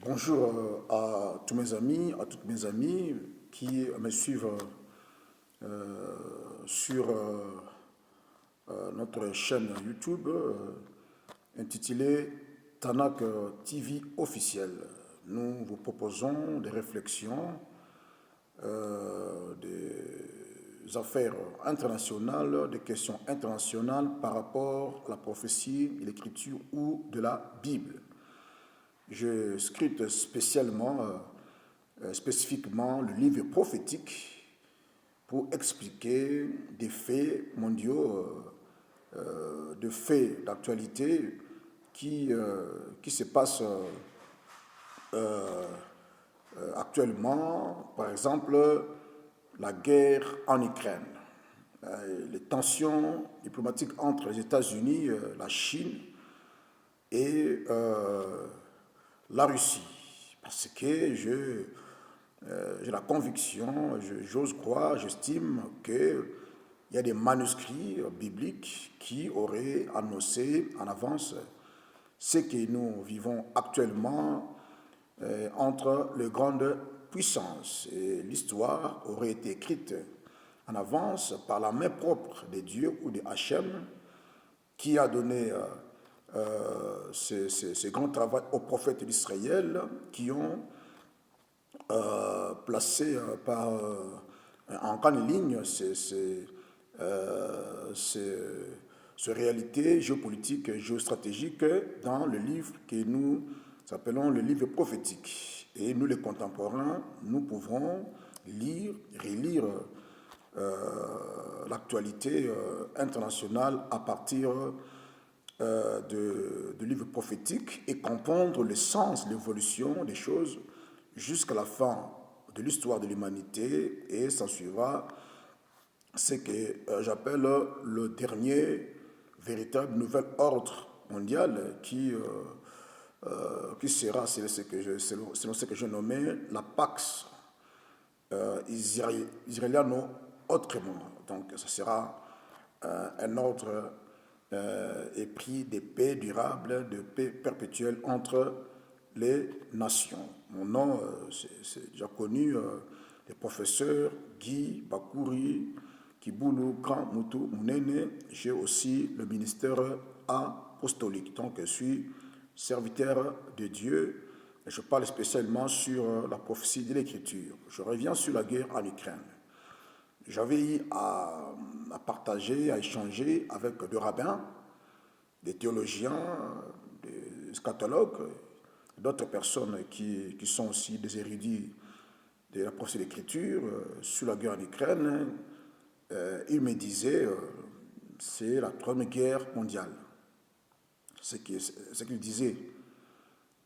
Bonjour à tous mes amis, à toutes mes amies qui me suivent sur notre chaîne YouTube intitulée Tanak TV officiel. Nous vous proposons des réflexions, des affaires internationales, des questions internationales par rapport à la prophétie, de l'écriture ou de la Bible. Je scrute spécifiquement le livre prophétique pour expliquer des faits mondiaux, des faits d'actualité qui se passent actuellement. Par exemple, la guerre en Ukraine, les tensions diplomatiques entre les États-Unis, la Chine et la Russie. Parce que j'ai la conviction, j'ose croire, j'estime qu'il y a des manuscrits bibliques qui auraient annoncé en avance ce que nous vivons actuellement entre les grandes puissances. Et l'histoire aurait été écrite en avance par la main propre de Dieu ou de Hachem qui a donné ce grand travail aux prophètes d'Israël qui ont placé en grande ligne ces réalités géopolitiques et géostratégiques dans le livre que nous appelons le livre prophétique. Et nous, les contemporains, nous pouvons lire, relire l'actualité internationale à partir de livres prophétiques et comprendre le sens, l'évolution des choses jusqu'à la fin de l'histoire de l'humanité, et s'en suivra ce que j'appelle le dernier véritable nouvel ordre mondial qui sera, selon ce que je nommais, la Pax Israeliano-Autrement. Donc ce sera un ordre épris de paix durable, de paix perpétuelle entre les nations. Mon nom, c'est déjà connu, les professeurs Guy Bakouri, Kiboulou, Grand Moutou, Mounene. J'ai aussi le ministère apostolique, donc je suis serviteur de Dieu. Et je parle spécialement sur la prophétie de l'Écriture. Je reviens sur la guerre en Ukraine. J'avais eu à partager, à échanger avec des rabbins, des théologiens, des scatologues, d'autres personnes qui sont aussi des érudits de la prophétie de l'Écriture sur la guerre en Ukraine. Ils me disaient c'est la troisième guerre mondiale. Ce qu'ils disaient.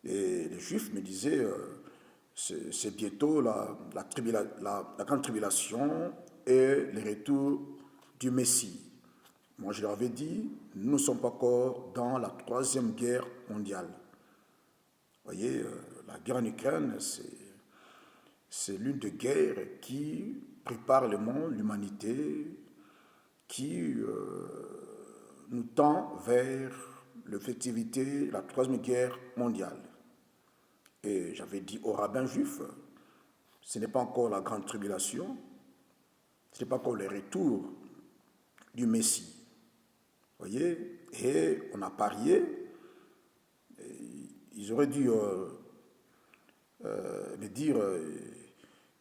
Et les Juifs me disaient c'est bientôt la grande tribulation et le retour du Messie. Moi, je leur avais dit, nous ne sommes pas encore dans la troisième guerre mondiale. Vous voyez, la guerre en Ukraine, c'est l'une des guerres qui prépare le monde, l'humanité, qui nous tend vers l'effectivité de la troisième guerre mondiale. Et j'avais dit aux rabbins juifs, ce n'est pas encore la grande tribulation, ce n'est pas encore le retour du Messie. Vous voyez, et on a parié, ils auraient dû me dire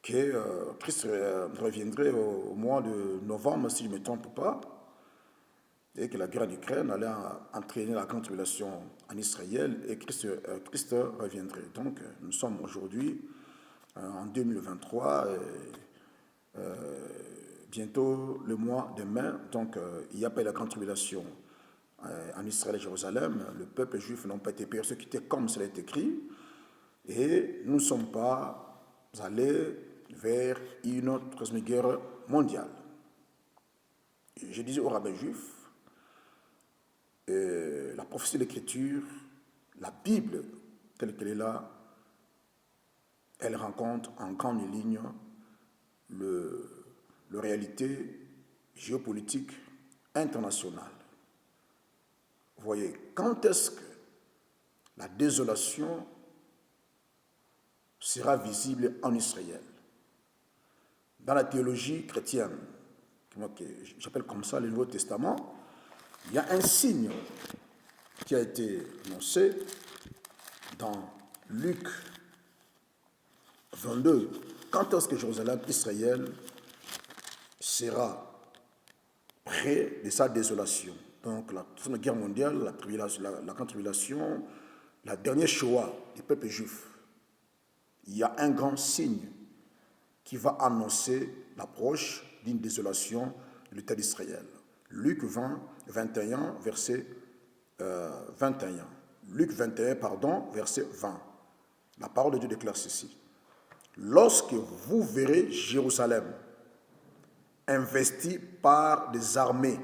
que Christ reviendrait au mois de novembre, si je ne me trompe pas, et que la guerre en Ukraine allait entraîner la grande tribulation en Israël et Christ reviendrait. Donc, nous sommes aujourd'hui en 2023, bientôt le mois de mai, donc il n'y a pas eu la grande tribulation en Israël et Jérusalem. Le peuple juif n'a pas été persécuté comme cela est écrit, et nous ne sommes pas allés vers une troisième guerre mondiale. Je disais aux rabbins juifs, la prophétie de l'Écriture, la Bible telle qu'elle est là, elle rencontre en grande ligne la réalité géopolitique internationale. Vous voyez, quand est-ce que la désolation sera visible en Israël. Dans la théologie chrétienne, que j'appelle comme ça le Nouveau Testament, il y a un signe qui a été annoncé dans Luc 22. Quand est-ce que Jérusalem, Israël, sera près de sa désolation? Donc la Seconde Guerre mondiale, la grande tribulation, la dernière Shoah du peuple juif. Il y a un grand signe qui va annoncer l'approche d'une désolation de l'État d'Israël. Luc 20, 21, verset 21. Luc 21, pardon, verset 20. La parole de Dieu déclare ceci. Lorsque vous verrez Jérusalem investie par des armées,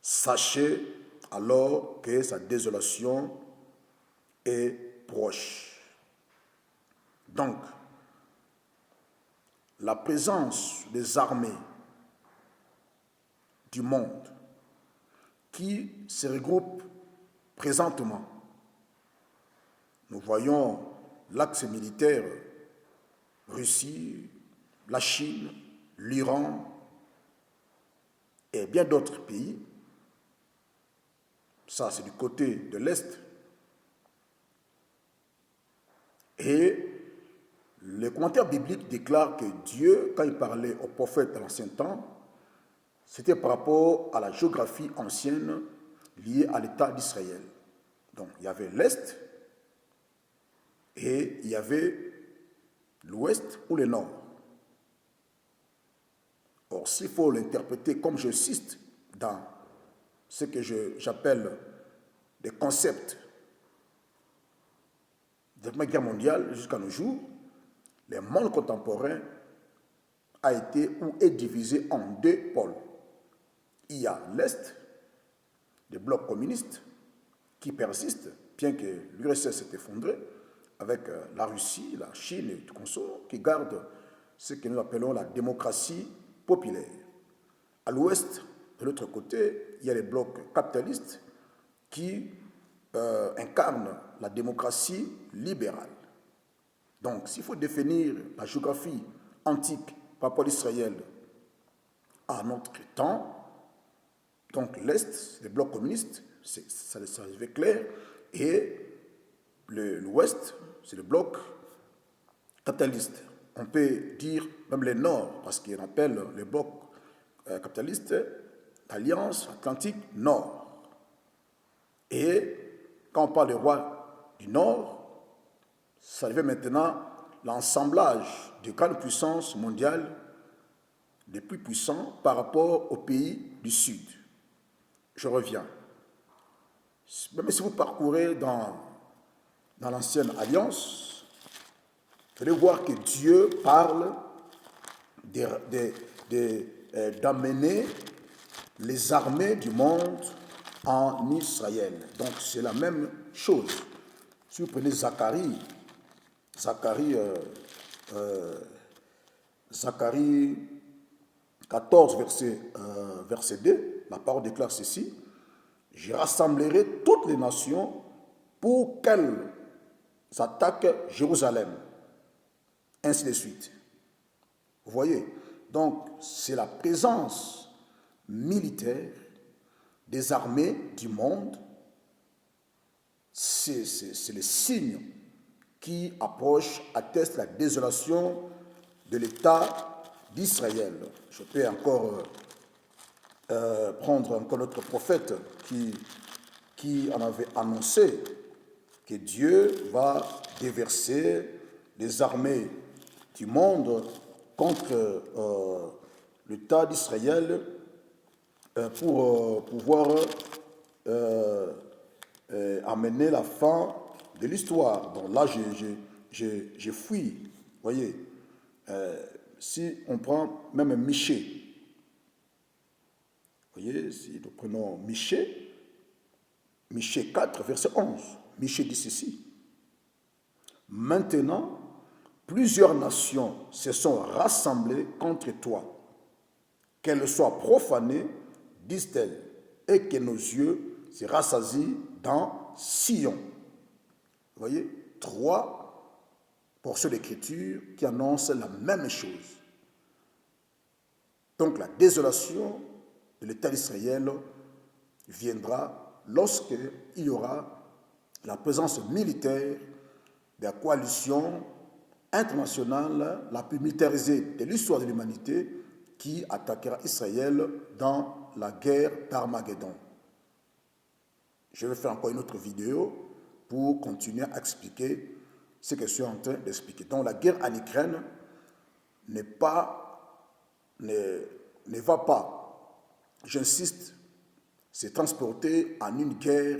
sachez alors que sa désolation est proche. Donc, la présence des armées du monde qui se regroupent présentement. Nous voyons l'axe militaire Russie, la Chine, l'Iran et bien d'autres pays. Ça, c'est du côté de l'Est. Et le commentaire biblique déclare que Dieu, quand il parlait aux prophètes de l'Ancien Temps, c'était par rapport à la géographie ancienne liée à l'État d'Israël. Donc, il y avait l'Est et il y avait l'Ouest ou le Nord. Or, s'il faut l'interpréter comme j'insiste dans ce que j'appelle des concepts de la Première Guerre mondiale jusqu'à nos jours, le monde contemporain a été ou est divisé en deux pôles. Il y a l'Est, des blocs communistes, qui persistent, bien que l'URSS s'est effondré, avec la Russie, la Chine et tout consort, qui gardent ce que nous appelons la démocratie populaire. À l'Ouest, de l'autre côté, il y a les blocs capitalistes qui incarnent la démocratie libérale. Donc, s'il faut définir la géographie antique par rapport à Israël à notre temps, donc l'Est, les blocs communistes, ça est clair, et l'Ouest, c'est le bloc capitaliste. On peut dire même le Nord, parce qu'on appelle le bloc capitaliste l'Alliance Atlantique Nord. Et quand on parle des rois du Nord, ça devient maintenant l'assemblage de grandes puissances mondiales, les plus puissants par rapport aux pays du Sud. Je reviens. Même si vous parcourez dans l'ancienne alliance, vous allez voir que Dieu parle d'amener les armées du monde en Israël. Donc c'est la même chose. Si vous prenez Zacharie 14, verset 2, la parole déclare ceci. Je rassemblerai toutes les nations pour qu'elles attaquent Jérusalem. Ainsi de suite. Vous voyez? Donc, c'est la présence militaire des armées du monde. C'est le signe qui approche, atteste la désolation de l'État d'Israël. Je peux encore prendre encore notre prophète qui en avait annoncé que Dieu va déverser les armées du monde contre l'État d'Israël pour pouvoir amener la fin de l'histoire. Donc là, j'ai fui. Vous voyez, si on prend même Michée, vous voyez, si nous prenons Michée 4, verset 11, Michée dit ceci. Maintenant, plusieurs nations se sont rassemblées contre toi, qu'elles soient profanées, disent-elles, et que nos yeux se rassasient dans Sion. Vous voyez, 3 portion d'Écriture qui annonce la même chose. Donc la désolation de l'État d'Israël viendra lorsqu'il y aura la présence militaire de la coalition internationale la plus militarisée de l'histoire de l'humanité qui attaquera Israël dans la guerre d'Armageddon. Je vais faire encore une autre vidéo pour continuer à expliquer ce que je suis en train d'expliquer. Donc la guerre en Ukraine ne va pas, j'insiste, se transporter en une guerre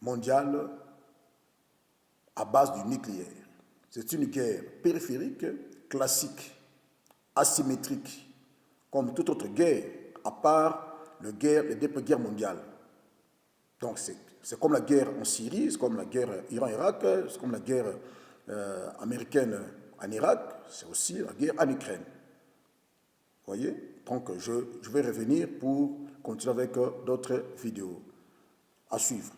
mondiale à base du nucléaire. C'est une guerre périphérique, classique, asymétrique, comme toute autre guerre, à part les deux guerres mondiales. Donc c'est comme la guerre en Syrie, c'est comme la guerre Iran-Irak, c'est comme la guerre américaine en Irak, c'est aussi la guerre en Ukraine. Vous voyez? Donc je vais revenir pour continuer avec d'autres vidéos. À suivre.